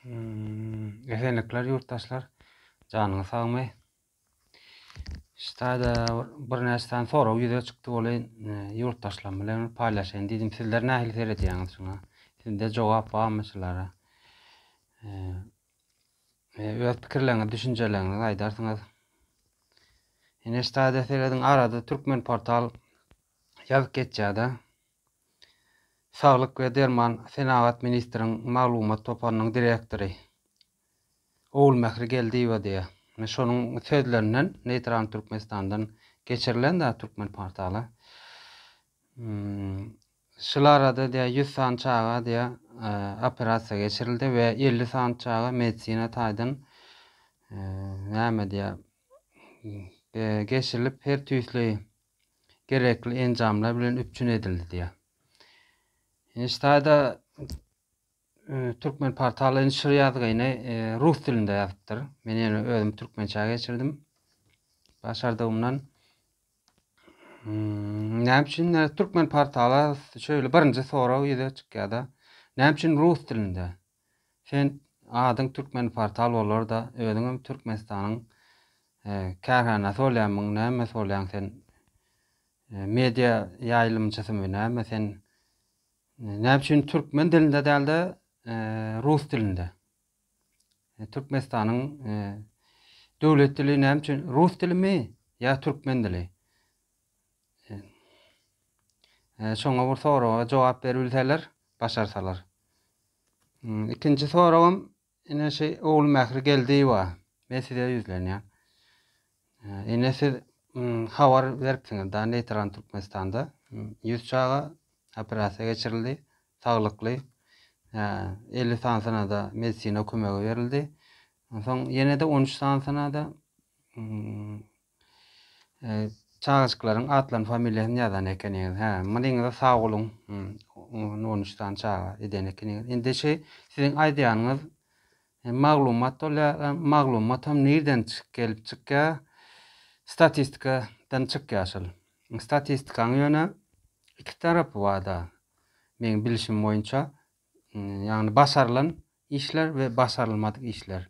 Esenlikler yurttaşlar, canını sağmay. Ştada bir näçeden sonra ýüze çykdy bolan yurttaşlar bilen paýlaşan diýdim. Sizler nähili seredýäňiz şuna? Sizde jogap barmyşylara? Öz pikirleriňizi, düşünjeleriňizi aýdarsyňyz. Ine ştada serediň arada Türkmen portal ýazyp geçýärdi. Saglyk we derman Senat ministriniň maglumat topanynyň direktory Oğul Mehri Geldiýew diýär. Şonuň sözlerinden Neytran Türkmenistandan geçirilen de Türkmen portaly. Şulara da 100 san çağa diye operasiya geçirildi ve 50 san çağa medisina taýdan näme diye geçirilip her türlü gerekli enjamlar bilen üpçün edildi diye. İşte Türkmen portalyny şur ýazgyny rus dilinde ýazypdyr. Men ýene özüm türkmençe geçirdim. Başardygymdan näme üçin Türkmen portaly şöyle birinji soraw ýüze çykýarda. Näme üçin rus dilinde? Sen adyň Türkmen portal bolar da özüň Türkmenistanyň kärhanasy bolýanmyň, näme bolýan sen? Media ýaýlymçysy näme sen? Näme üçin türkmen dilinde däldi? Rus dilinde. Türkmenistanyň döwlet dili näme üçin rus dilimi ýa türkmen dili? Şoňa bir sorawa jogap berilseler, başarsalar. Ikinji sorawam ine Oğul Mehri Geldiýew. Men size ýüzlenýär. Ine siz habar beripsiňiz da Neytran Türkmenistanda 100 çağa operasiya geçirildi, saglykly. 50 sansana da medisina kömegi berildi. Soň ýene de 13 sansana da çağışklaryň atlaryň familiýasyny ýazan ekeniňiz. Munyňyza sag bolun. 13 san çağa eden ekeniňiz. Indi siziň aýdýanyňyz maglumat hem nerden gelip çykýar? Statistikadan çykýar. Statistikaň ýöne iki tarapy bar da. Men bilişim boýunça yani başarılan işler ve başarılmadık işler.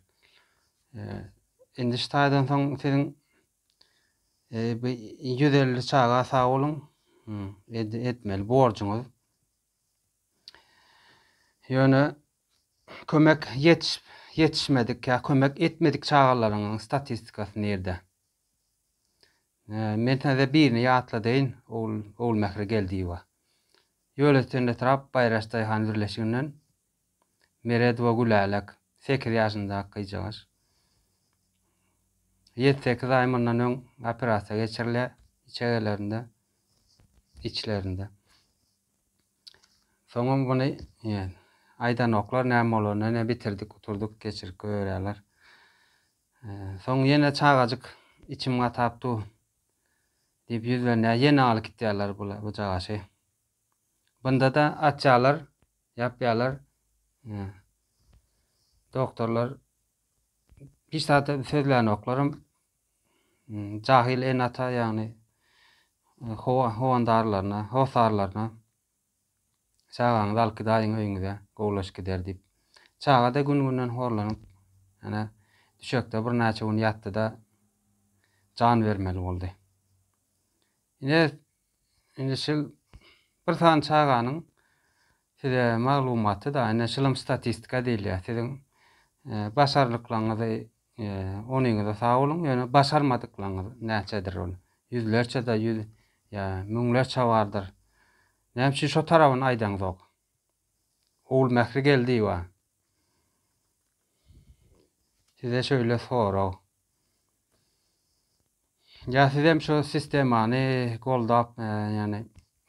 Indi ştaýdan soň siziň 150 çağa sag bolun etmeli borcuňyz. Ýöne kömek yetişmedik ya kömek etmedik çağalaryň statistikasy nerede? Men täze birini ýatladyň, Oğul Mehri Geldiýew. Ýöletinde tarap Baýraşdaýhan birleşiginden Meredwa Gulälek 8 ýaşyndaky gyjaş. 7-8 ay mundan öň operasiya geçirilýär içlerinde. Soňra buny aýdan oklar näme bolar, näme bitirdik, oturduk, geçirip görýärler. Soň ýene çağajyk içim gatapdy diýip ýüzlerine ýene alyp gitýärler bu çagaşy. Bunda da atçalar, yapýarlar. Doktorlar bir saat sözlerini oklarım. Cahil enata yani hovandarlarına, hosarlarına çağan dalky daýyň öýüňize gowlaş gider diýip. Çağa da gün-günden horlanyp, ana düşekde bir näçe gün ýatdy da can vermeli boldy. Ine şol bir san çağanyň size maglumaty da ine şolum statistika diýilýär. Siziň başarlyklaryňyzy onyňyza sag bolun, ýöne başarmadyklaryňyz näçedir ol? Yüzlerçe da müňlerçe bardyr. Näme üçin şo tarabyny aýdaňyz? Oğul Mehri Geldiýew. Size şöyle soraw. Ya sizem şu sistemany goldap yani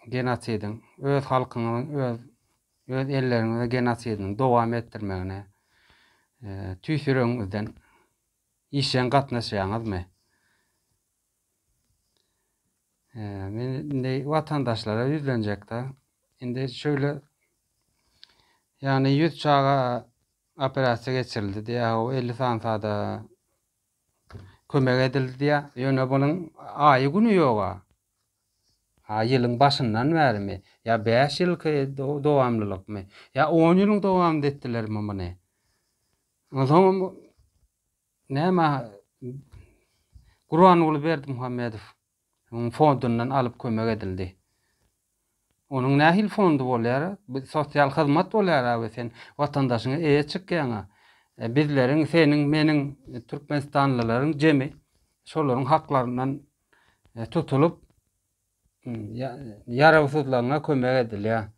genosidiň öz halkynyň öz elleriniň genosidiň dowam etdirmegine tüýsüreňizden işen gatnaşýaňyzmy? Men indi watandaşlara ýüzlenjek da. Indi şöyle yani 100 çağa operasiya geçirildi diýä, 50 sansada kömek edildi diýä. Ýöne bunyň aýy güni ýok. Ýylyň başyndan bärimi? Ya 5 ýylky dowamlylykmy? Ya 10 ýylyň dowamly etdilermi muny? Ozoň näme Guran uly Berdimuhammedow onuň fondundan alyp kömek edildi. Onuň nähil fondu bolýar? Sosial hyzmat bolýar abi sen watandaşyňa eýe çykýaňa. Bizleriň, seniň, meniň, Türkmenistanlylaryň jemi şolaryň haklaryndan tutulup ýaragsızlygyna kömek edilýär.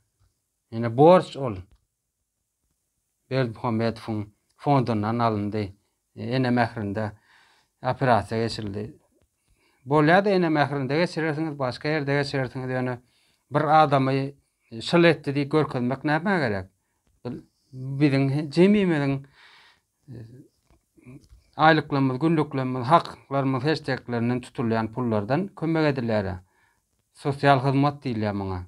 Ýene borç ol. Berdimuhammedowyň fondundan alındy. Ene mährinde operasiýa geçirildi. Bolýar-da ene mährinde geçirersiňiz, başga ýerde geçirersiňiz ýöne bir adamy şol etdi diýip görkezmek näme gerek? Biziň jemimiziň aýlyklarymyz, günlüklerimiz, haklarymyz heçdeklerinden tutulýan pullardan kömek edilýär. Sosial hyzmat diýilýär muňa.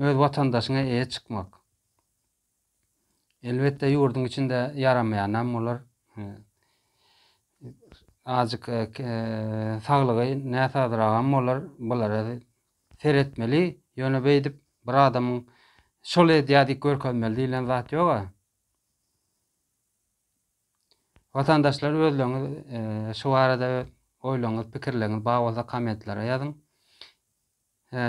Öz watandaşyňa eýe çykmak. Elbetde ýurdun içinde yaramaýanam bolar. Azyk saglygy näsadragam bolar. Bulara seretmeli, ýöne beýdip bir adamyň şol edýär diýip görkezmeli diýilen zat ýok. Watandaşlar özleňiz şu barada oýlaňyz, pikirleňiz bagda kommentlere ýazyň.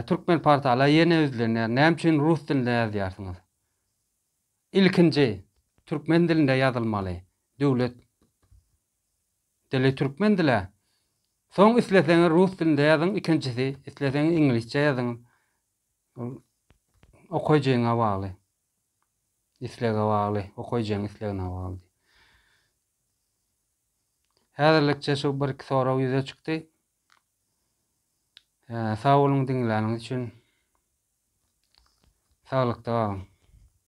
Türkmen portala ýene özlenýär. Näme üçin rus dilinde ýazýarsyňyz? İlkinji türkmen dilinde ýazylmaly. Döwlet dili türkmen dili. Soň isleseňiz rus dilinde ýazyň, ikincisi isleseňiz ingilisçe ýazyň. Okuyjyňa bagly. Islega bagly, okuyjyň islegine bagly. Häzirlikçe şu bir iki soraw ýüze çykdy. Sag bolun diňläniňiz üçin. Saglykda.